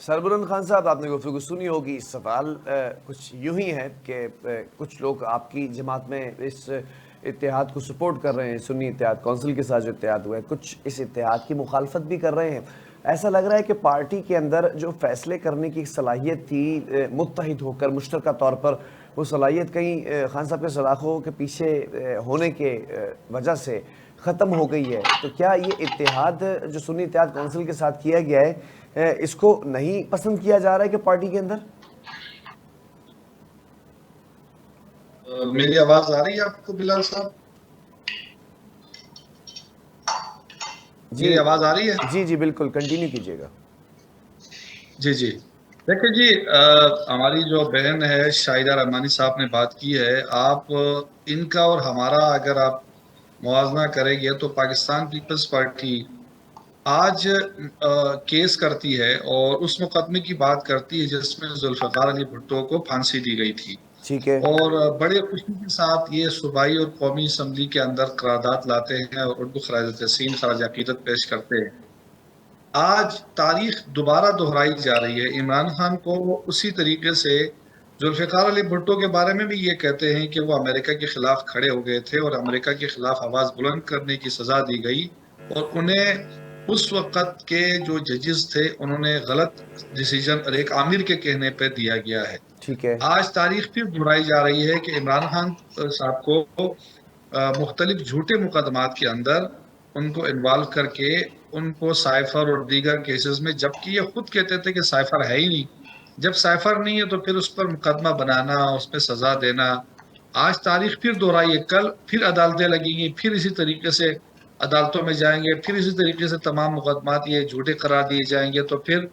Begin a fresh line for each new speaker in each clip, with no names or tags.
سربلند خان صاحب، آپ نے گفتگو سنی ہوگی. سوال کچھ یوں ہی ہے کہ کچھ لوگ آپ کی جماعت میں اس اتحاد کو سپورٹ کر رہے ہیں، سنی اتحاد کونسل کے ساتھ جو اتحاد ہوا ہے، کچھ اس اتحاد کی مخالفت بھی کر رہے ہیں. ایسا لگ رہا ہے کہ پارٹی کے اندر جو فیصلے کرنے کی صلاحیت تھی متحد ہو کر مشترکہ طور پر، وہ صلاحیت کہیں خان صاحب کے سلاخوں کے پیچھے ہونے کے وجہ سے ختم ہو گئی ہے. تو کیا یہ اتحاد جو سنی اتحاد کونسل کے ساتھ کیا گیا ہے اس کو نہیں پسند کیا جا رہا ہے کہ پارٹی کے اندر؟
میری آواز آ رہی ہے آپ کو بلال صاحب؟ میری آواز آ رہی ہے؟
جی جی بالکل، کنٹینیو کیجئے گا.
جی جی دیکھیں جی، ہماری جو بہن ہے شاہدہ رحمانی صاحب نے بات کی ہے. آپ ان کا اور ہمارا اگر آپ موازنہ کریں گے تو پاکستان پیپلز پارٹی آج کیس کرتی ہے اور اس مقدمے کی بات کرتی ہے جس میں ذوالفقار علی بھٹو کو پھانسی دی گئی تھی.
ٹھیک ہے.
اور بڑے خوشی کے ساتھ یہ صوبائی اور قومی اسمبلی کے اندر قرارداد لاتے ہیں اور ان کو خراج تحسین خراج عقیدت پیش کرتے ہیں. آج تاریخ دوبارہ دہرائی جا رہی ہے. عمران خان کو اسی طریقے سے ذوالفقار علی بھٹو کے بارے میں بھی یہ کہتے ہیں کہ وہ امریکہ کے خلاف کھڑے ہو گئے تھے اور امریکہ کے خلاف آواز بلند کرنے کی سزا دی گئی اور انہیں اس وقت کے جو ججز تھے انہوں نے غلط ڈیسیجن ایک عامر کے کہنے پہ دیا گیا ہے.
ٹھیک ہے.
آج تاریخ پھر دہرائی جا رہی ہے کہ عمران خان صاحب کو مختلف جھوٹے مقدمات کے اندر ان کو انوالو کر کے ان کو سائفر اور دیگر کیسز میں، جبکہ یہ خود کہتے تھے کہ سائفر ہے ہی نہیں. جب سائفر نہیں ہے تو پھر اس پر مقدمہ بنانا، اس پہ سزا دینا. آج تاریخ پھر دہرائی ہے، کل پھر عدالتیں لگیں گی، پھر اسی طریقے سے عدالتوں میں جائیں گے، پھر اسی طریقے سے تمام مقدمات یہ جھوٹے قرار دیے جائیں گے. تو پھر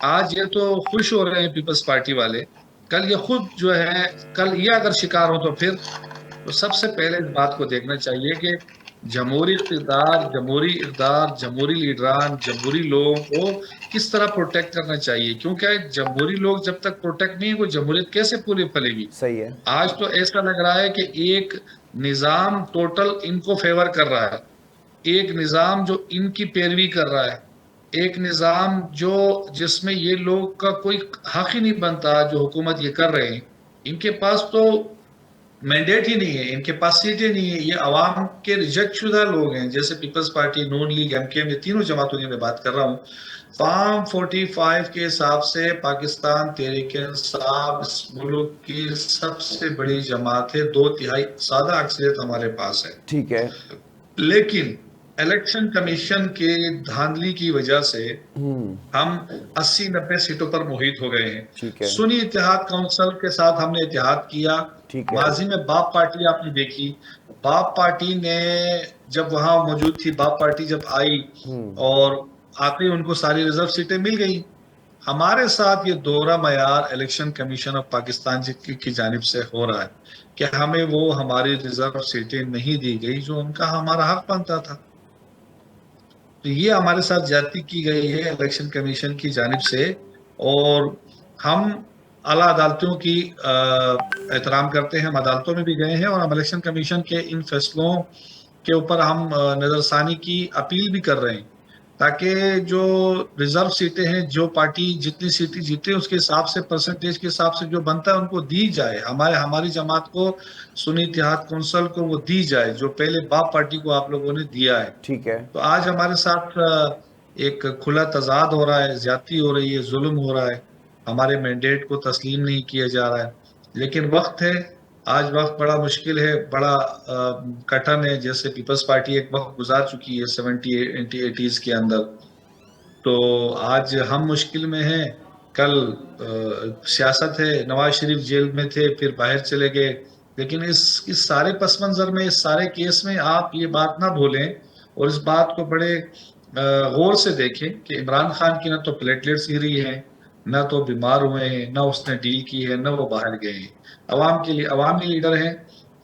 آج یہ تو خوش ہو رہے ہیں پیپلز پارٹی والے، کل یہ خود جو ہے، کل یہ اگر شکار ہو تو پھر تو سب سے پہلے اس بات کو دیکھنا چاہیے کہ جمہوری اقتدار، جمہوری اقدار، جمہوری لیڈران، جمہوری لوگوں کو کس طرح پروٹیکٹ کرنا چاہیے. کیونکہ جمہوری لوگ جب تک پروٹیکٹ نہیں، وہ جمہوریت کیسے پوری پھلے گی؟
صحیح ہے.
آج تو ایسا لگ رہا ہے کہ ایک نظام ٹوٹل ان کو فیور کر رہا ہے، ایک نظام جو ان کی پیروی کر رہا ہے، ایک نظام جس میں یہ لوگ کا کوئی حق ہی نہیں بنتا جو حکومت یہ کر رہے ہیں. ان کے پاس تو مینڈیٹ ہی نہیں ہے، ان کے پاس سیٹیں نہیں ہیں. یہ عوام کے ریجیکٹ شدہ لوگ ہیں، جیسے پیپلز پارٹی، نون لیگ، ایم کے ایم، یہ تینوں جماعتوں کی میں بات کر رہا ہوں. فارم 45 کے حساب سے پاکستان تحریک انصاف اس ملک کی سب سے بڑی جماعت ہے، 2/3 سادہ اکثریت ہمارے پاس ہے.
ٹھیک ہے.
لیکن الیکشن کمیشن کے دھاندلی کی وجہ سے ہم 80-90 سیٹوں پر محیط ہو گئے ہیں. سنی اتحاد کونسل کے ساتھ ہم نے اتحاد کیا. ماضی میں باپ پارٹی آپ نے دیکھی، باپ پارٹی نے جب وہاں موجود تھی، باپ پارٹی جب آئی اور آتے ان کو ساری ریزرو سیٹیں مل گئی. ہمارے ساتھ یہ دوہرا معیار الیکشن کمیشن آف پاکستان کی جانب سے ہو رہا ہے کہ ہمیں وہ ہماری ریزرو سیٹیں نہیں دی گئی جو ان کا ہمارا حق بنتا تھا. تو یہ ہمارے ساتھ زیادتی کی گئی ہے الیکشن کمیشن کی جانب سے، اور ہم اعلیٰ عدالتوں کی احترام کرتے ہیں. ہم عدالتوں میں بھی گئے ہیں اور ہم الیکشن کمیشن کے ان فیصلوں کے اوپر ہم نظر ثانی کی اپیل بھی کر رہے ہیں تاکہ جو ریزرو سیٹیں ہیں، جو پارٹی جتنی سیٹیں جیتے اس کے حساب سے، پرسنٹیج کے حساب سے جو بنتا ہے ان کو دی جائے. ہماری جماعت کو، سنی اتحاد کونسل کو وہ دی جائے جو پہلے باپ پارٹی کو آپ لوگوں نے دیا ہے.
ٹھیک ہے.
تو آج ہمارے ساتھ ایک کھلا تضاد ہو رہا ہے، زیادتی ہو رہی ہے، ظلم ہو رہا ہے، ہمارے مینڈیٹ کو تسلیم نہیں کیا جا رہا ہے. لیکن وقت ہے، آج وقت بڑا مشکل ہے، بڑا کٹھن ہے. جیسے پیپلز پارٹی ایک وقت گزار چکی ہے 70-80s کے اندر، تو آج ہم مشکل میں ہیں. کل سیاست ہے، نواز شریف جیل میں تھے، پھر باہر چلے گئے. لیکن اس سارے پس منظر میں، اس سارے کیس میں آپ یہ بات نہ بھولیں اور اس بات کو بڑے غور سے دیکھیں کہ عمران خان کی نہ تو پلیٹلیٹس گری ہیں، نہ تو بیمار ہوئے ہیں، نہ اس نے ڈیل کی ہے، نہ وہ باہر گئے ہیں. عوام کے لیے، عوامی لیڈر ہیں،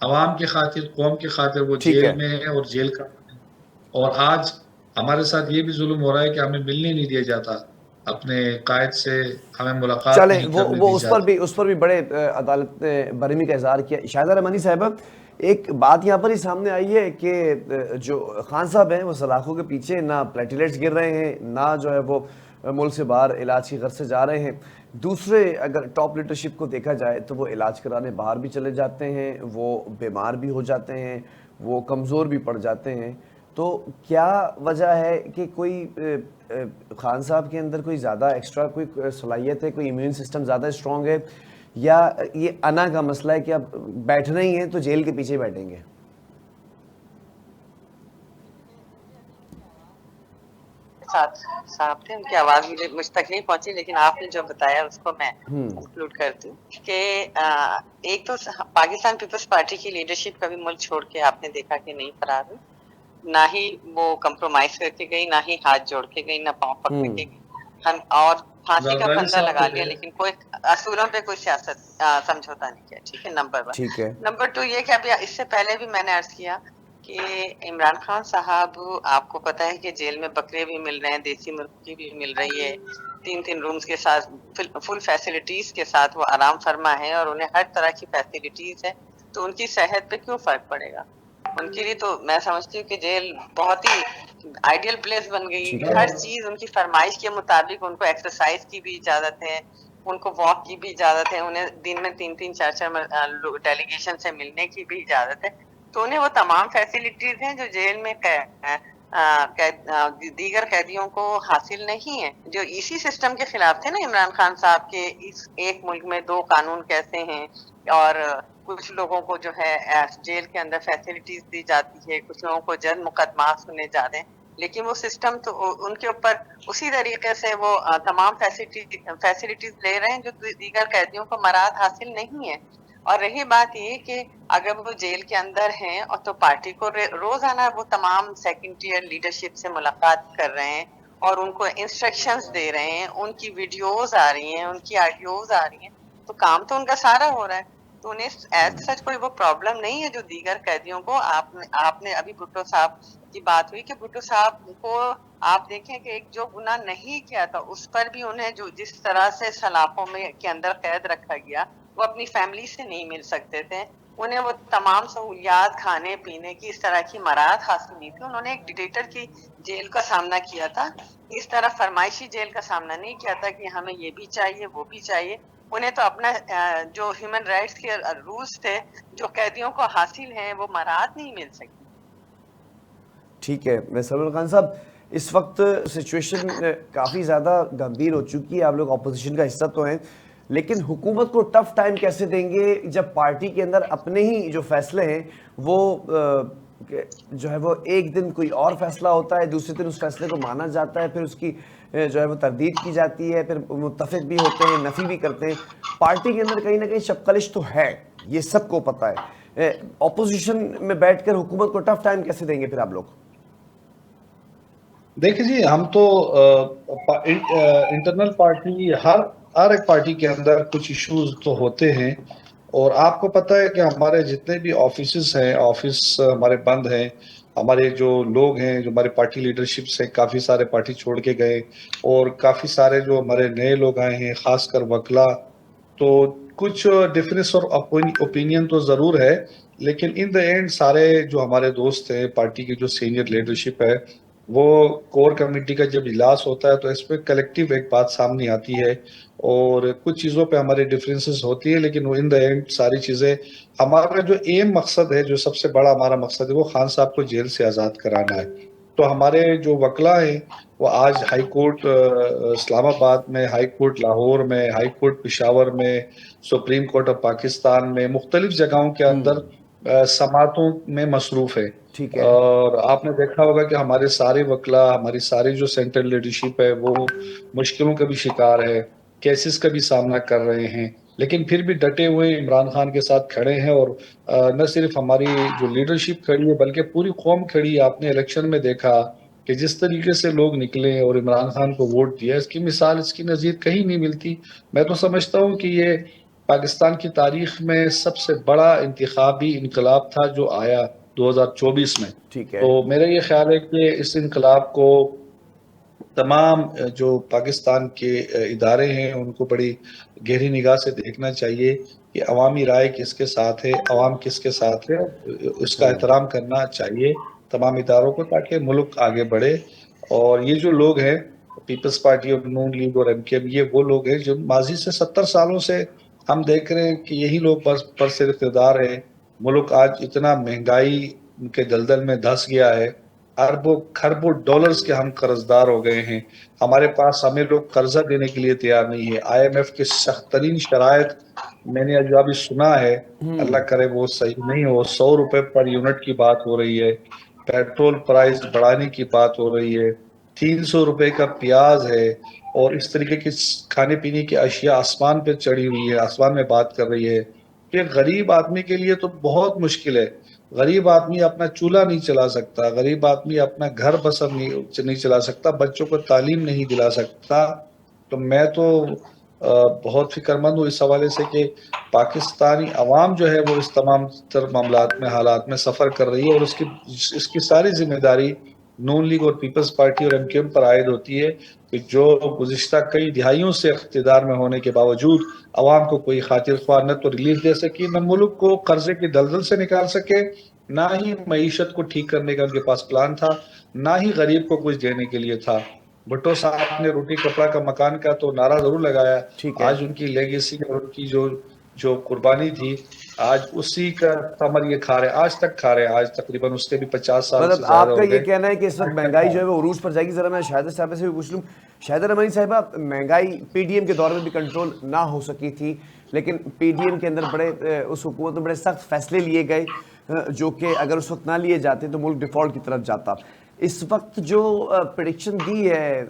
عوام کی خاطر، قوم کی خاطر وہ جیل میں ہیں اور جیل کا. اور آج ہمارے ساتھ یہ بھی ظلم ہو رہا ہے کہ ہمیں ملنے نہیں دیا جاتا اپنے قائد سے، ہمیں ملاقات نہیں کرنے دی جاتی.
اس پر بھی بڑے عدالت نے برہمی کا اظہار کیا. شاہدہ رحمانی صاحبہ، ایک بات یہاں پر ہی سامنے آئی ہے کہ جو خان صاحب ہیں وہ سلاخوں کے پیچھے نہ پلیٹلیٹس گر رہے ہیں، نہ جو ہے وہ ملک سے باہر علاج کی غرض سے جا رہے ہیں. دوسرے اگر ٹاپ لیڈرشپ کو دیکھا جائے تو وہ علاج کرانے باہر بھی چلے جاتے ہیں, وہ بیمار بھی ہو جاتے ہیں, وہ کمزور بھی پڑ جاتے ہیں. تو کیا وجہ ہے کہ کوئی خان صاحب کے اندر کوئی زیادہ ایکسٹرا کوئی صلاحیت ہے, کوئی امیون سسٹم زیادہ اسٹرانگ ہے, یا یہ انا کا مسئلہ ہے کہ اب بیٹھنا ہی ہے تو جیل کے پیچھے بیٹھیں گے؟
صاحب تھے, ان کی آواز مجھ تک نہیں پہنچی, لیکن آپ نے جو بتایا اس کو میں انکلوڈ کرتی ہوں کہ ایک تو پاکستان پیپلز پارٹی کی لیڈرشپ کبھی ملک چھوڑ کے آپ نے دیکھا کہ نہیں فرار ہوئی, نہ ہی وہ کمپرومائز کر کے گئی, نہ ہی ہاتھ جوڑ کے گئی, نہ پاؤں پکڑ کے گئی, اور پھانسی کا پھندا لگا لیا, لیکن کوئی اصولوں پہ کوئی سیاست سمجھوتا نہیں کیا. ٹھیک ہے, نمبر 1. نمبر 2 یہ کہ ابھی اس سے پہلے بھی میں نے عرض کیا کہ عمران خان صاحب, آپ کو پتا ہے کہ جیل میں بکرے بھی مل رہے ہیں, دیسی مرغی بھی مل رہی ہے, 3 رومز کے ساتھ فل فیسلٹیز کے ساتھ وہ آرام فرما ہے, اور انہیں ہر طرح کی فیسلٹیز ہے, تو ان کی صحت پہ کیوں فرق پڑے گا؟ ان کے لیے تو میں سمجھتی ہوں کہ جیل بہت ہی آئیڈیل پلیس بن گئی. ہر چیز ان کی فرمائش کے مطابق, ان کو ایکسرسائز کی بھی اجازت ہے, ان کو واک کی بھی اجازت ہے, انہیں دن میں 3-4 ڈیلیگیشن سے ملنے کی بھی اجازت ہے. تو انہیں وہ تمام فیسلٹیز ہیں جو جیل میں دیگر قیدیوں کو حاصل نہیں ہے. جو اسی سسٹم کے خلاف تھے نا عمران خان صاحب کے, اس ایک ملک میں 2 قانون کیسے ہیں, اور کچھ لوگوں کو جو ہے جیل کے اندر فیسلٹیز دی جاتی ہے, کچھ لوگوں کو جرم مقدمات سنے جاتے ہیں, لیکن وہ سسٹم تو ان کے اوپر اسی طریقے سے وہ تمام فیسلٹیز لے رہے ہیں جو دیگر قیدیوں کو مراد حاصل نہیں ہے. اور رہی بات یہ کہ اگر وہ جیل کے اندر ہیں اور تو پارٹی کو روزانہ وہ تمام سیکنڈ ٹیئر لیڈرشپ سے ملاقات کر رہے ہیں, اور ان کو انسٹرکشنز دے رہے ہیں, ان کی ویڈیوز آ رہی ہیں, ان کی آڈیوز آ رہی ہیں, تو کام تو ان کا سارا ہو رہا ہے. تو انہیں ایز سچ کوئی وہ پرابلم نہیں ہے جو دیگر قیدیوں کو. آپ نے ابھی بھٹو صاحب کی بات ہوئی کہ بھٹو صاحب کو آپ دیکھیں کہ ایک جو گناہ نہیں کیا تھا اس پر بھی انہیں جو جس طرح سے سلاخوں میں کے اندر قید رکھا گیا, وہ اپنی فیملی سے نہیں مل سکتے تھے, انہیں وہ تمام سہولیات کھانے پینے کی اس طرح کی مراحت حاصل نہیں تھی. انہوں نے ایک ڈکٹیٹر کی جیل کا سامنا کیا تھا, اس طرح فرمائشی جیل کا سامنا نہیں کیا تھا کہ ہمیں یہ بھی چاہیے وہ بھی چاہیے. انہیں تو اپنا جو ہیومن رائٹس کے رولز تھے جو قیدیوں کو حاصل ہیں وہ مراحت نہیں مل سکی.
ٹھیک ہے سلمان خان صاحب, اس وقت سچویشن کافی زیادہ گمبھیر ہو چکی ہے, آپ لوگ اپوزیشن کا حصہ تو ہیں, لیکن حکومت کو ٹف ٹائم کیسے دیں گے جب پارٹی کے اندر اپنے ہی جو فیصلے ہیں وہ جو ہے وہ ایک دن کوئی اور فیصلہ ہوتا ہے, دوسرے دن اس فیصلے کو مانا جاتا ہے, پھر اس کی جو ہے وہ تردید کی جاتی ہے, پھر متفق بھی ہوتے ہیں, نفی بھی کرتے ہیں. پارٹی کے اندر کہیں نہ کہیں شبقلش تو ہے, یہ سب کو پتہ ہے. اپوزیشن میں بیٹھ کر حکومت کو ٹف ٹائم کیسے دیں گے پھر آپ لوگ؟
دیکھیں جی, ہم تو انٹرنل پارٹی, ہر ایک پارٹی کے اندر کچھ ایشوز تو ہوتے ہیں, اور آپ کو پتہ ہے کہ ہمارے جتنے بھی آفیسز ہیں, آفس ہمارے بند ہیں, ہمارے جو لوگ ہیں جو ہمارے پارٹی لیڈرشپ سے کافی سارے پارٹی چھوڑ کے گئے, اور کافی سارے جو ہمارے نئے لوگ آئے ہیں خاص کر وکلا, تو کچھ ڈفرینس اور اوپینین تو ضرور ہے, لیکن ان دا اینڈ سارے جو ہمارے دوست ہیں پارٹی کی جو سینئر لیڈرشپ ہے, وہ کور کمیٹی کا جب اجلاس ہوتا ہے تو اس پہ کلیکٹیو ایک بات سامنے آتی ہے, اور کچھ چیزوں پہ ہمارے ڈفرینسز ہوتی ہے, لیکن وہ ان دا اینڈ ساری چیزیں, ہمارا جو ایم مقصد ہے, جو سب سے بڑا ہمارا مقصد ہے, وہ خان صاحب کو جیل سے آزاد کرانا ہے. تو ہمارے جو وکلا ہیں وہ آج ہائی کورٹ اسلام آباد میں, ہائی کورٹ لاہور میں, ہائی کورٹ پشاور میں, سپریم کورٹ آف پاکستان میں, مختلف جگہوں کے اندر سماعتوں میں مصروف ہے. اور آپ نے دیکھا ہوگا کہ ہمارے سارے وکلا, ہماری ساری جو سینٹرل لیڈرشپ ہے وہ مشکلوں کا بھی شکار ہے, کیسز کا بھی سامنا کر رہے ہیں, لیکن پھر بھی ڈٹے ہوئے عمران خان کے ساتھ کھڑے ہیں. اور نہ صرف ہماری جو لیڈرشپ کھڑی ہے بلکہ پوری قوم کھڑی ہے. آپ نے الیکشن میں دیکھا کہ جس طریقے سے لوگ نکلے اور عمران خان کو ووٹ دیا, اس کی مثال, اس کی نظیر کہیں نہیں ملتی. میں تو سمجھتا ہوں کہ یہ پاکستان کی تاریخ میں سب سے بڑا انتخابی انقلاب تھا جو آیا 2024 میں. تو میرا یہ خیال ہے کہ اس انقلاب کو تمام جو پاکستان کے ادارے ہیں ان کو بڑی گہری نگاہ سے دیکھنا چاہیے کہ عوامی رائے کس کے ساتھ ہے, عوام کس کے ساتھ ہے, اس کا احترام کرنا چاہیے تمام اداروں کو تاکہ ملک آگے بڑھے. اور یہ جو لوگ ہیں پیپلز پارٹی اور نون لیگ اور MKM یہ وہ لوگ ہیں جو ماضی سے 70 سالوں سے ہم دیکھ رہے ہیں کہ یہی لوگ برسر اقتدار ہیں. ملک آج اتنا مہنگائی ان کے دلدل میں دھس گیا ہے, اربوں کھربوں ڈالرز کے ہم قرضدار ہو گئے ہیں. ہمارے پاس ہمیں لوگ قرضہ دینے کے لیے تیار نہیں ہے. IMF کے سخت ترین شرائط میں نے جو ابھی سنا ہے, اللہ کرے وہ صحیح نہیں ہو, 100 روپے پر یونٹ کی بات ہو رہی ہے, پیٹرول پرائز بڑھانے کی بات ہو رہی ہے, 300 روپے کا پیاز ہے, اور اس طریقے کی کھانے پینے کی اشیاء آسمان پہ چڑھی ہوئی ہے, آسمان میں بات کر رہی ہے. کہ غریب آدمی کے لیے تو بہت مشکل ہے. غریب آدمی اپنا چولہا نہیں چلا سکتا, غریب آدمی اپنا گھر بسر نہیں چلا سکتا, بچوں کو تعلیم نہیں دلا سکتا. تو میں تو بہت فکر مند ہوں اس حوالے سے کہ پاکستانی عوام جو ہے وہ اس تمام تر معاملات میں حالات میں سفر کر رہی ہے, اور اس کی ساری ذمہ داری نون لیگ اور پیپلز پارٹی اور MKM پر عائد ہوتی ہے کہ جو گزشتہ کئی دہائیوں سے اقتدار میں ہونے کے باوجود عوام کو کوئی خاطر خواہ نہ تو ریلیف دے سکی, نہ ملک کو قرضے کی دلدل سے نکال سکے, نہ ہی معیشت کو ٹھیک کرنے کا ان کے پاس پلان تھا, نہ ہی غریب کو کچھ دینے کے لیے تھا. بھٹو صاحب نے روٹی کپڑا کا مکان کا تو نعرہ ضرور لگایا,
ٹھیک ہے.
آج ان کی لیگیسی اور ان کی جو قربانی تھی آج اسی کا ثمر یہ کھا رہے, آج تک کھا رہے, آج تقریباً اس کے بھی 50 سال سے
مطلب
زیادہ
آپ کا
ہو
یہ
گئے.
کہنا ہے کہ اس وقت مہنگائی جو ہے وہ عروج پر جائے گی. ذرا میں شاہدہ صاحبہ سے بھی پوچھ لوں. شاہدہ رحمانی صاحبہ, مہنگائی PDM کے دور میں بھی کنٹرول نہ ہو سکی تھی, لیکن PDM کے اندر اس حکومت میں بڑے سخت فیصلے لیے گئے جو کہ اگر اس وقت نہ لیے جاتے تو ملک ڈیفالٹ کی طرف جاتا. اس وقت جو پریڈکشن دی ہے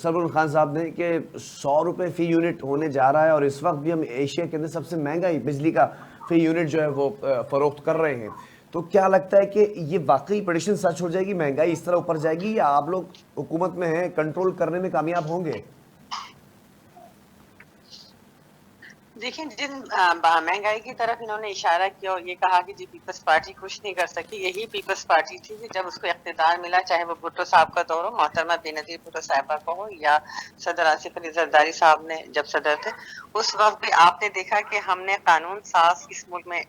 سرور خان صاحب نے کہ 100 روپے فی یونٹ ہونے جا رہا ہے, اور اس وقت بھی ہم ایشیا کے اندر سب سے مہنگائی بجلی کا فی یونٹ جو ہے وہ فروخت کر رہے ہیں, تو کیا لگتا ہے کہ یہ واقعی پریڈکشن سچ ہو جائے گی, مہنگائی اس طرح اوپر جائے گی, یا آپ لوگ حکومت میں ہیں کنٹرول کرنے میں کامیاب ہوں گے؟
دیکھیں, جن مہنگائی کی طرف انہوں نے اشارہ کیا اور یہ کہا کہ جی پیپلز پارٹی کچھ نہیں کر سکی, یہی پیپلز پارٹی تھی کہ جب اس کو اقتدار ملا, چاہے وہ بھٹو صاحب کا دور ہو, محترمہ بے نظیر بھٹو صاحبہ کا ہو, یا صدر آصف علی زرداری صاحب نے جب صدر تھے, اس وقت بھی آپ نے دیکھا کہ ہم نے قانون ساز اس ملک میں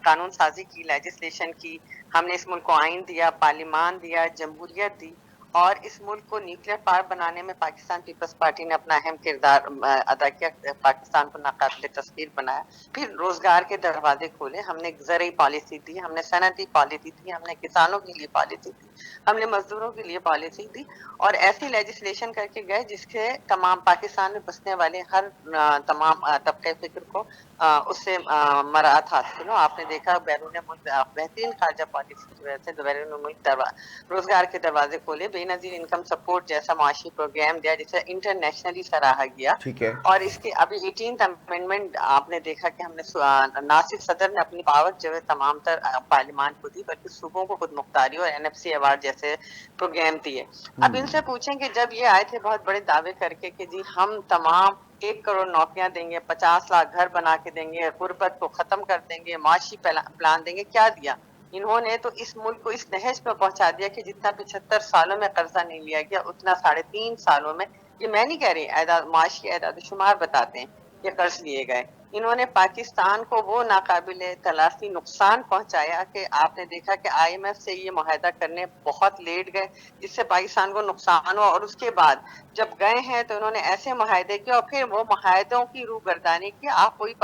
قانون سازی کی, لیجسلیشن کی, ہم نے اس ملک کو آئین دیا, پارلیمان دیا, جمہوریت دی, اور اس ملک کو نیوکلیر پاور بنانے میں پاکستان پیپلز پارٹی نے اپنا اہم کردار ادا کیا, پاکستان کو ناقابل تسخیر بنایا. پھر روزگار کے دروازے کھولے, ہم نے زرعی پالیسی دی, ہم نے صنعتی پالیسی دی, ہم نے کسانوں کے لیے پالیسی دی, ہم نے مزدوروں کے لیے پالیسی دی, اور ایسی لیجسلیشن کر کے گئے جس سے تمام پاکستان میں بسنے والے ہر تمام طبقے فکر کو اس سے مراعات حاصل ہو. آپ نے دیکھا بیرون ملک بہترین خارجہ پالیسی کی وجہ سے بیرون ملک روزگار کے دروازے کھولے, بے نظیر انکم سپورٹ جیسا معاشی پروگرام دیا جسے انٹرنیشنلی سراہا گیا.
ٹھیک ہے.
اور اس کے ابھی 18th امینڈمنٹ آپ نے دیکھا کہ ہم نے نہ صرف صدر نے اپنی پاور جو ہے تمام تر پارلیمان کو دی, بلکہ صوبوں کو خود مختاری اور NFC ایوارڈ جیسے پروگرام دیے. اب ان سے پوچھیں کہ جب یہ آئے تھے بہت بڑے دعوے کر کے کہ جی ہم تمام 1 کروڑ نوکریاں دیں گے, 50 لاکھ گھر بنا کے دیں گے, غربت کو ختم کر دیں گے, معاشی پلان دیں گے, کیا دیا انہوں نے؟ تو اس ملک کو اس نہج پہ پہنچا دیا کہ جتنا 75 سالوں میں قرضہ نہیں لیا گیا اتنا 3.5 سالوں میں, یہ میں نہیں کہہ رہی, معاشی اعداد و شمار بتاتے ہیں, یہ قرض لیے گئے. انہوں نے پاکستان کو وہ ناقابل تلافی نقصان پہنچایا کہ آپ نے دیکھا کہ IMF سے یہ معاہدہ کرنے بہت لیٹ گئے, جس سے پاکستان کو نقصان ہوا, اور اس کے بعد جب گئے ہیں تو انہوں نے ایسے معاہدے کیے اور پھر وہ معاہدوں کی روگردانی کی. آپ کوئی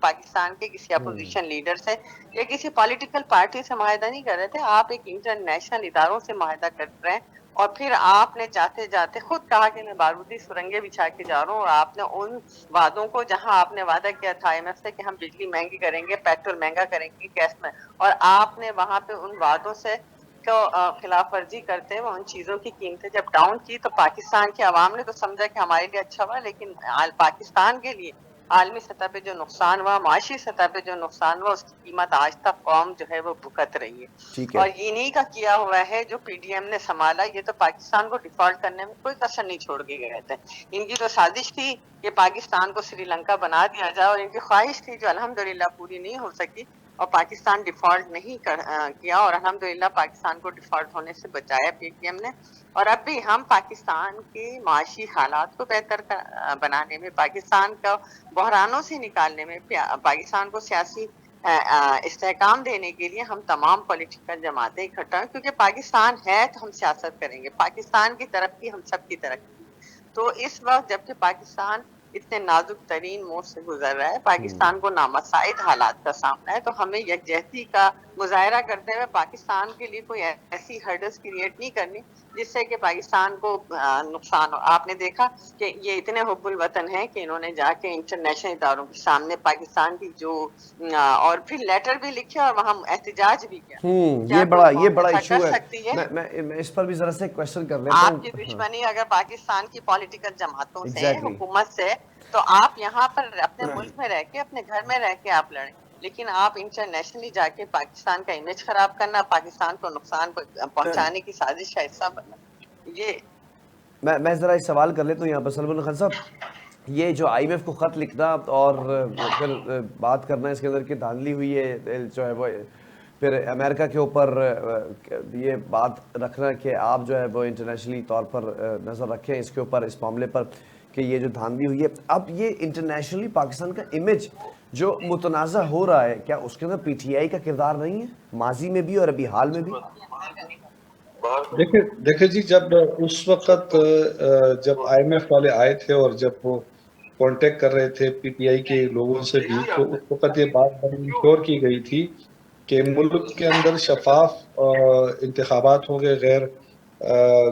پاکستان کے کسی اپوزیشن لیڈر سے یا کسی پولیٹیکل پارٹی سے معاہدہ نہیں کر رہے تھے, آپ ایک انٹرنیشنل اداروں سے معاہدہ کر رہے ہیں, اور پھر آپ نے جاتے جاتے خود کہا کہ میں بارودی سرنگیں بچھا کے جا رہا ہوں, اور آپ نے ان وعدوں کو, جہاں آپ نے وعدہ کیا تھا IMF سے کہ ہم بجلی مہنگی کریں گے, پیٹرول مہنگا کریں گے, گیس میں, اور آپ نے وہاں پہ ان وعدوں سے کو خلاف ورزی کرتے ہوئے ان چیزوں کی قیمتیں جب ڈاؤن کی تو پاکستان کے عوام نے تو سمجھا کہ ہمارے لیے اچھا ہوا, لیکن پاکستان کے لیے عالمی سطح پہ جو نقصان ہوا, معاشی سطح پہ جو نقصان ہوا, اس کی قیمت آج تک قوم جو ہے وہ بھگت رہی ہے.
ٹھیک ہے.
اور انہی کا کیا ہوا ہے جو PDM نے سنبھالا, یہ تو پاکستان کو ڈیفالٹ کرنے میں کوئی کسر نہیں چھوڑ کے گئے تھے. ان کی تو سازش تھی کہ پاکستان کو سری لنکا بنا دیا جائے, اور ان کی خواہش تھی جو الحمدللہ پوری نہیں ہو سکی, اور پاکستان ڈیفالٹ نہیں کیا, اور الحمدللہ پاکستان کو ڈیفالٹ ہونے سے بچایا PDM نے. اور اب بھی ہم پاکستان کے معاشی حالات کو بہتر بنانے میں, پاکستان کا بحرانوں سے نکالنے میں, پاکستان کو سیاسی استحکام دینے کے لیے ہم تمام پولیٹیکل جماعتیں اکٹھا ہیں, کیونکہ پاکستان ہے تو ہم سیاست کریں گے, پاکستان کی ترقی ہم سب کی ترقی. تو اس وقت جبکہ پاکستان اتنے نازک ترین موڑ سے گزر رہا ہے، پاکستان کو نامساعد حالات کا سامنا ہے، تو ہمیں یکجہتی کا مظاہرہ کرتے ہوئے پاکستان کے لیے کوئی ایسی ہرڈلز کریٹ نہیں کرنی جس سے کہ پاکستان کو نقصان ہو. آپ نے دیکھا کہ یہ اتنے حب الوطن ہیں کہ انہوں نے جا کے انٹرنیشنل اداروں کے سامنے پاکستان کی جو اور پھر لیٹر بھی لکھے اور وہاں احتجاج بھی کیا.
یہ بڑا ایشو ہے. میں اس پر بھی ذرا سے کوشچن کر لیتا ہوں.
آپ کی دشمنی اگر پاکستان کی پولیٹیکل جماعتوں سے حکومت سے، تو آپ یہاں پر اپنے ملک میں رہ کے اپنے گھر میں رہ کے آپ لڑیں، لیکن آپ انٹرنیشنلی جا کے پاکستان کا امیج خراب کرنا، پاکستان کو نقصان پہنچانے کی سازش کا حصہ بننا. یہ
میں ذرا ایک سوال کر لیتا ہوں یہاں پر سلمان خان صاحب. یہ جو آئی ایم ایف کو خط لکھنا اور پھر بات کرنا اس کے اندر کہ دھاندلی ہوئی ہے جو ہے وہ، پھر امریکہ کے اوپر یہ بات رکھنا کہ آپ جو ہے وہ انٹرنیشنلی طور پر نظر رکھیں اس کے اوپر، اس معاملے پر کہ یہ جو دھاندلی ہوئی ہے. اب یہ انٹرنیشنلی پاکستان کا امیج جو متنازع ہو رہا ہے، کیا اس کے اندر پی ٹی آئی کا کردار نہیں ہے ماضی میں بھی اور ابھی حال میں بھی؟
دیکھیں جی، جب اس وقت جب آئی ایم ایف والے آئے تھے اور جب وہ کانٹیکٹ کر رہے تھے پی ٹی آئی کے لوگوں سے بھی، تو اس وقت یہ بات بڑی انشور کی گئی تھی کہ ملک کے اندر شفاف انتخابات ہوں گے غیر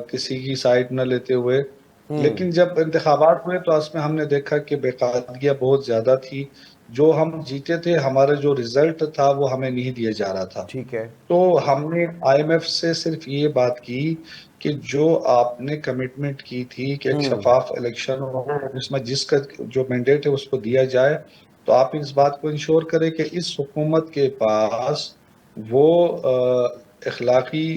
کسی کی سائڈ نہ لیتے ہوئے. لیکن جب انتخابات ہوئے تو اس میں ہم نے دیکھا کہ بے قاعدگیاں بہت زیادہ تھی. جو ہم جیتے تھے، ہمارا جو ریزلٹ تھا وہ ہمیں نہیں دیا جا رہا تھا.
ٹھیک ہے.
تو ہم نے آئی ایم ایف سے صرف یہ بات کی کہ جو آپ نے کمٹمنٹ کی تھی کہ ایک شفاف الیکشن ہو جس میں جس کا جو مینڈیٹ ہے اس کو دیا جائے، تو آپ اس بات کو انشور کریں کہ اس حکومت کے پاس وہ اخلاقی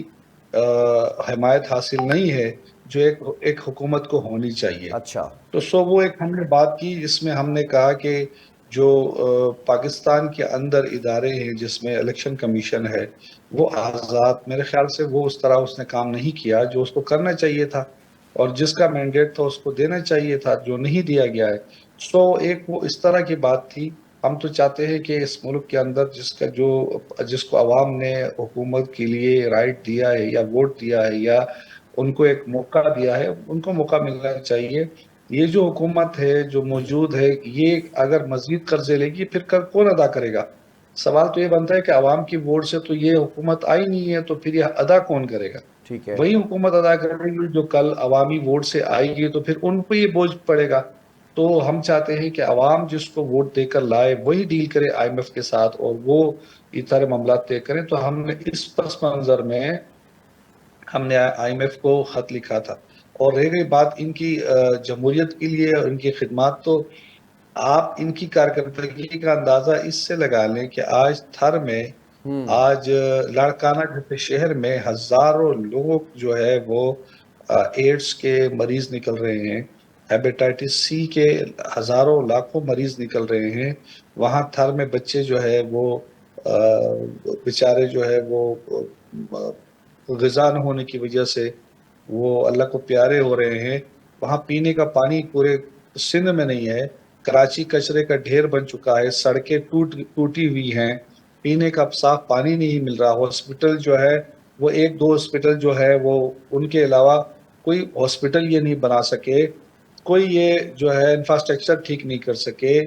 حمایت حاصل نہیں ہے جو ایک حکومت کو ہونی چاہیے.
اچھا.
تو وہ ایک ہم نے بات کی جس میں ہم نے کہا کہ جو پاکستان کے اندر ادارے ہیں جس میں الیکشن کمیشن ہے وہ آزاد، میرے خیال سے وہ اس طرح اس نے کام نہیں کیا جو اس کو کرنا چاہیے تھا، اور جس کا مینڈیٹ تھا اس کو دینا چاہیے تھا جو نہیں دیا گیا ہے. ایک وہ اس طرح کی بات تھی. ہم تو چاہتے ہیں کہ اس ملک کے اندر جس کو عوام نے حکومت کے لیے رائٹ دیا ہے یا ووٹ دیا ہے یا ان کو ایک موقع دیا ہے، ان کو موقع ملنا چاہیے. یہ جو حکومت ہے جو موجود ہے، یہ اگر مزید قرضے لے گی پھر کون ادا کرے گا؟ سوال تو یہ بنتا ہے کہ عوام کی ووٹ سے تو یہ حکومت آئی نہیں ہے، تو پھر یہ ادا کون کرے گا؟
ٹھیک ہے.
وہی حکومت ادا کرے گی جو کل عوامی ووٹ سے آئے گی، تو پھر ان کو یہ بوجھ پڑے گا. تو ہم چاہتے ہیں کہ عوام جس کو ووٹ دے کر لائے وہی ڈیل کرے آئی ایم ایف کے ساتھ اور وہ یہ سارے معاملات طے کریں. تو ہم نے اس پس منظر میں ہم نے آئی ایم ایف کو خط لکھا تھا. اور رہ گئی بات ان کی جمہوریت کے لیے اور ان کی خدمات، تو آپ ان کی کارکردگی کا اندازہ اس سے لگا لیں کہ آج تھر میں آج لاڑکانہ جیسے شہر میں ہزاروں لوگ جو ہے وہ ایڈز کے مریض نکل رہے ہیں، ہیپیٹائٹس سی کے ہزاروں لاکھوں مریض نکل رہے ہیں. وہاں تھر میں بچے جو ہے وہ بیچارے جو ہے وہ غذا نہ ہونے کی وجہ سے وہ اللہ کو پیارے ہو رہے ہیں. وہاں پینے کا پانی پورے سندھ میں نہیں ہے. کراچی کچرے کا ڈھیر بن چکا ہے، سڑکیں ٹوٹی ہوئی ہیں، پینے کا صاف پانی نہیں مل رہا. ہاسپٹل جو ہے وہ ایک دو ہاسپٹل جو ہے وہ ان کے علاوہ کوئی ہاسپٹل یہ نہیں بنا سکے، کوئی یہ جو ہے انفراسٹرکچر ٹھیک نہیں کر سکے،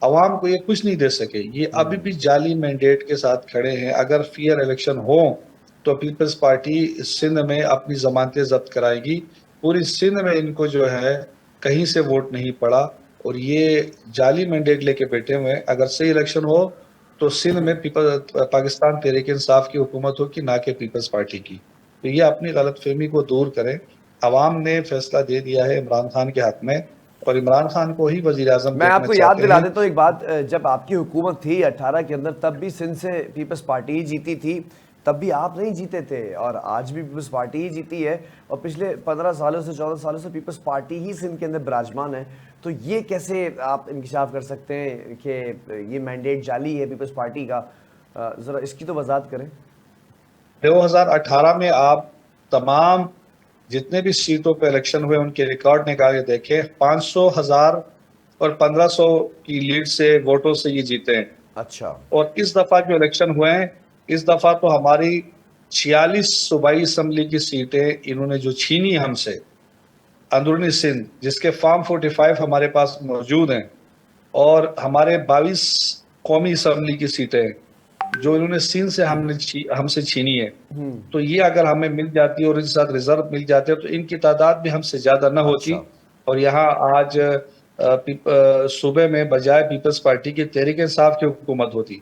عوام کو یہ کچھ نہیں دے سکے. یہ ابھی بھی جعلی مینڈیٹ کے ساتھ کھڑے ہیں. اگر فیئر الیکشن ہو تو پیپلز پارٹی سندھ میں اپنی ضمانتیں ضبط کرائے گی. پوری سندھ میں ان کو جو ہے کہیں سے ووٹ نہیں پڑا اور یہ جعلی مینڈیٹ لے کے بیٹھے ہوئے. اگر صحیح الیکشن ہو تو سندھ میں پاکستان تحریک انصاف کی حکومت ہوگی، نہ کہ پیپلز پارٹی کی. تو یہ اپنی غلط فہمی کو دور کریں. عوام نے فیصلہ دے دیا ہے عمران خان کے حق میں اور عمران خان کو ہی وزیر اعظم
میں آپ کو یاد دلا دیتا ہوں ایک بات. جب آپ کی حکومت تھی 18 کے اندر تب بھی سندھ سے پیپلز پارٹی ہی جیتی تھی، تب بھی آپ نہیں جیتے تھے، اور آج بھی پیپلز پارٹی ہی جیتی ہے، اور پچھلے 15 سالوں سے 14 سالوں سے پیپلز پارٹی ہی سندھ کے اندر براجمان ہے. تو یہ کیسے آپ انکشاف کر سکتے ہیں کہ یہ مینڈیٹ جعلی ہے پیپلز پارٹی کا؟ ذرا اس کی تو وضاحت کریں.
2018 میں آپ تمام جتنے بھی سیٹوں پہ الیکشن ہوئے ان کے ریکارڈ نکال کے دیکھیں، 500 ہزار اور 1500 کی لیڈ سے ووٹوں سے یہ جیتے ہیں.
اچھا.
اور اس دفعہ جو الیکشن ہوئے ہیں، اس دفعہ تو ہماری 46 صوبائی اسمبلی کی سیٹیں انہوں نے جو چھینی ہم سے، اندرونی سندھ جس کے فارم 45 ہمارے پاس موجود ہیں اور ہمارے 22 قومی اسمبلی کی سیٹیں جو انہوں نے سندھ سے ہم سے چھینی ہے، تو یہ اگر ہمیں مل جاتی اور ان کے ساتھ ریزرو مل جاتے تو ان کی تعداد بھی ہم سے زیادہ نہ ہوتی، اور یہاں آج صوبے میں بجائے پیپلز پارٹی کی تحریک انصاف کی حکومت ہوتی۔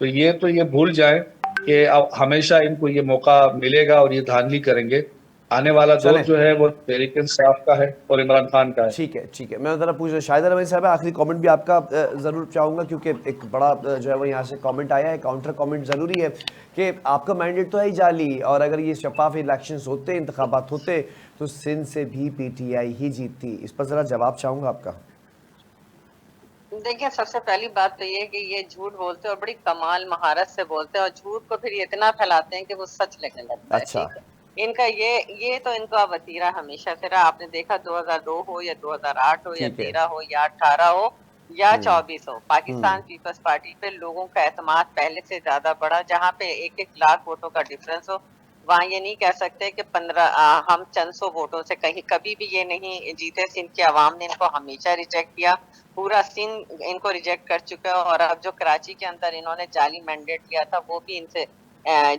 تو یہ بھول جائیں کہ ہمیشہ ان کو یہ موقع ملے گا اور یہ دھاندلی کریں گے۔ آنے والا دور جو ہے وہ تحریک انصاف کا ہے اور عمران خان کا ہے۔
ٹھیک ہے ٹھیک ہے، میں ذرا پوچھ رہا شاہد رحمانی صاحب آخری کامنٹ بھی آپ کا ضرور چاہوں گا، کیونکہ ایک بڑا جو ہے وہ یہاں سے کامنٹ آیا ہے، کاؤنٹر کامنٹ ضروری ہے کہ آپ کا مینڈیٹ تو ہے ہی جعلی، اور اگر یہ شفاف الیکشنز ہوتے، انتخابات ہوتے تو سندھ سے بھی پی ٹی آئی ہی جیتتی۔ اس پر ذرا جواب چاہوں گا آپ کا۔
دیکھیں، سب سے پہلی بات تو یہ کہ یہ جھوٹ بولتے اور بڑی کمال مہارت سے بولتے ہیں، اور جھوٹ کو پھر اتنا پھیلاتے ہیں کہ وہ سچ لگنے لگتا ہے۔
اچھا،
ٹھیک ہے، ان کا یہ تو ان کا وتیرہ ہمیشہ سے رہا۔ آپ نے دیکھا 2002 ہو یا 2008 ہو یا
ٹھیک ہے
13 ہو یا 18 ہو یا 24 ہو، پاکستان پیپلز پارٹی پہ لوگوں کا اعتماد پہلے سے زیادہ بڑھا۔ جہاں پہ 1 لاکھ ووٹوں کا ڈفرنس ہو، وہاں یہ نہیں کہہ سکتے کہ ہم چند سو ووٹوں سے کبھی بھی یہ نہیں جیتے۔ سندھ کی عوام نے ان کو ہمیشہ ریجیکٹ کیا، پورا سندھ ان کو ریجیکٹ کر چکا ہے، اور اب جو کراچی کے اندر انہوں نے جعلی مینڈیٹ لیا تھا وہ بھی ان سے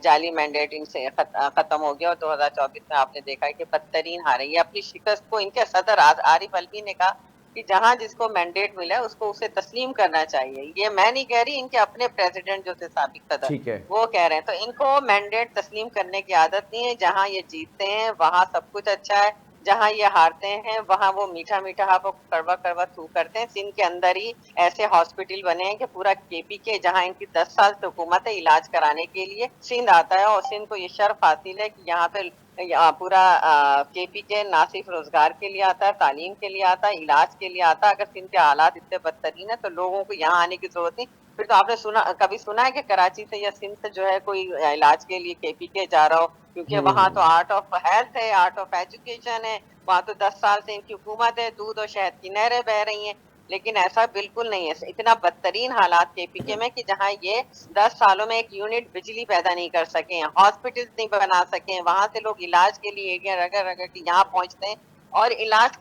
جعلی مینڈیٹ ان سے ختم ہو گیا، اور 2024 میں آپ نے دیکھا ہے کہ بدترین ہارے۔ یہ اپنی شکست کو ان کے صدر عارف الوی نے کہا کہ جہاں جس کو مینڈیٹ ملا ہے اس کو اسے تسلیم کرنا چاہیے۔ یہ میں نہیں کہہ رہی، ان کے اپنے پریزیڈنٹ جو تھے سابق صدر
ٹھیک ہے،
وہ کہہ رہے ہیں۔ تو ان کو مینڈیٹ تسلیم کرنے کی عادت نہیں ہے۔ جہاں یہ جیتتے ہیں وہاں سب کچھ اچھا ہے، جہاں یہ ہارتے ہیں وہاں وہ میٹھا میٹھا ہاں کڑوا کڑوا تھو کرتے ہیں۔ سندھ کے اندر ہی ایسے ہاسپٹل بنے ہیں کہ پورا کے پی کے، جہاں ان کی 10 سال سے حکومت ہے، علاج کرانے کے لیے سندھ آتا ہے، اور سندھ کو یہ شرف حاصل ہے کہ یہاں پہ پورا کے پی کے نہ صرف روزگار کے لیے آتا ہے، تعلیم کے لیے آتا ہے، علاج کے لیے آتا ہے۔ اگر سندھ کے حالات اتنے بدترین ہیں تو لوگوں کو یہاں آنے کی ضرورت نہیں۔ پھر تو آپ نے کبھی سنا ہے کہ کراچی سے یا سندھ سے جو ہے کوئی علاج کے لیے کے پی کے جا رہا ہو؟ کیونکہ وہاں تو آرٹ آف ہیلتھ ہے، آرٹ آف ایجوکیشن ہے، وہاں تو 10 سال سے ان کی حکومت ہے، دودھ اور شہد کی نہریں بہ رہی ہیں۔ لیکن ایسا بالکل نہیں ہے۔ اتنا بدترین حالات کے پی کے میں کہ جہاں یہ 10 سالوں میں 1 یونٹ بجلی پیدا نہیں کر سکے ہیں، ہاسپٹلز نہیں بنا سکے ہیں، وہاں سے لوگ علاج کے لیے ایریا رگڑ رگڑ کے یہاں پہنچتے ہیں اور علاج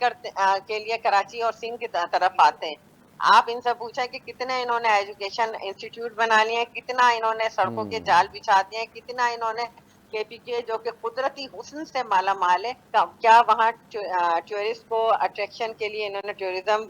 کے لیے کراچی اور سندھ کی طرف آتے ہیں۔ آپ ان سے پوچھیں کہ کتنے انہوں نے ایجوکیشن انسٹیٹیوٹ بنا لیے ہیں، کتنا انہوں نے سڑکوں کے جال بچھا دیے ہیں، کتنا انہوں نے کے پی کے جو کہ قدرتی حسن سے مالا مال ہے، کیا وہاں ٹورسٹ کو اٹریکشن کے لیے انہوں نے ٹورزم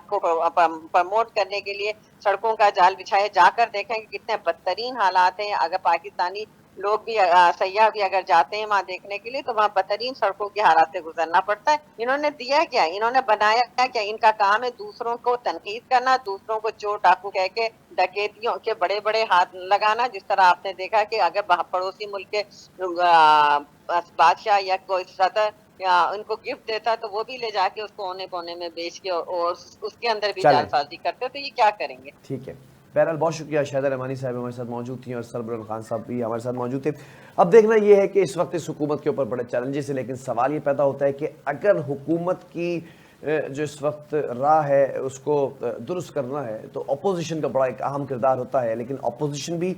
کو پروموٹ کرنے کے لیے سڑکوں کا جال بچھایا؟ جا کر دیکھیں کہ کتنے بدترین حالات ہیں۔ اگر پاکستانی لوگ بھی سیاح بھی اگر جاتے ہیں وہاں دیکھنے کے لیے تو وہاں بدترین سڑکوں کے حالات سے گزرنا پڑتا ہے۔ انہوں نے دیا کیا؟ انہوں نے بنایا کیا؟ ان کا کام ہے دوسروں کو تنقید کرنا، دوسروں کو چور ڈاکو کہہ کے ڈکیتیوں کے بڑے بڑے ہاتھ لگانا۔ جس طرح آپ نے دیکھا کہ اگر پڑوسی ملک کے بادشاہ یا کوئی صدر یا ان کو گفٹ دیتا تو وہ بھی لے جا کے اس کو اونے کونے میں بیچ کے اور اس کے اندر بھی جعل سازی کرتے، تو یہ کیا کریں گے؟
ٹھیک ہے، بہرحال بہت شکریہ شاہدہ رحمانی صاحب ہمارے ساتھ موجود تھیں، اور سربراہ خان صاحب بھی ہمارے ساتھ موجود تھے۔ اب دیکھنا یہ ہے کہ اس وقت اس حکومت کے اوپر بڑے چیلنجز ہیں، لیکن سوال یہ پیدا ہوتا ہے کہ اگر حکومت کی جو اس وقت راہ ہے اس کو درست کرنا ہے تو اپوزیشن کا بڑا ایک اہم کردار ہوتا ہے، لیکن اپوزیشن بھی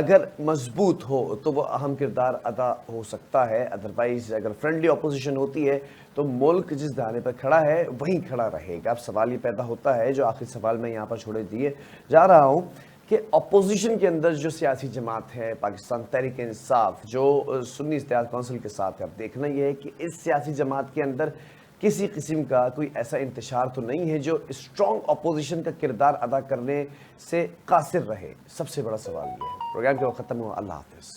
اگر مضبوط ہو تو وہ اہم کردار ادا ہو سکتا ہے۔ ادروائز اگر فرینڈلی اپوزیشن ہوتی ہے تو ملک جس دھانے پر کھڑا ہے وہیں کھڑا رہے گا۔ اب سوال یہ پیدا ہوتا ہے، جو آخری سوال میں یہاں پر چھوڑے دیے جا رہا ہوں، کہ اپوزیشن کے اندر جو سیاسی جماعت ہے پاکستان تحریک انصاف جو سنی اتحاد کونسل کے ساتھ ہے، اب دیکھنا یہ ہے کہ اس سیاسی جماعت کے اندر کسی قسم کا کوئی ایسا انتشار تو نہیں ہے جو اسٹرانگ اپوزیشن کا کردار ادا کرنے سے قاصر رہے۔ سب سے بڑا سوال یہ ہے۔ پروگرام کے وقت ختم ہوا۔ اللہ حافظ۔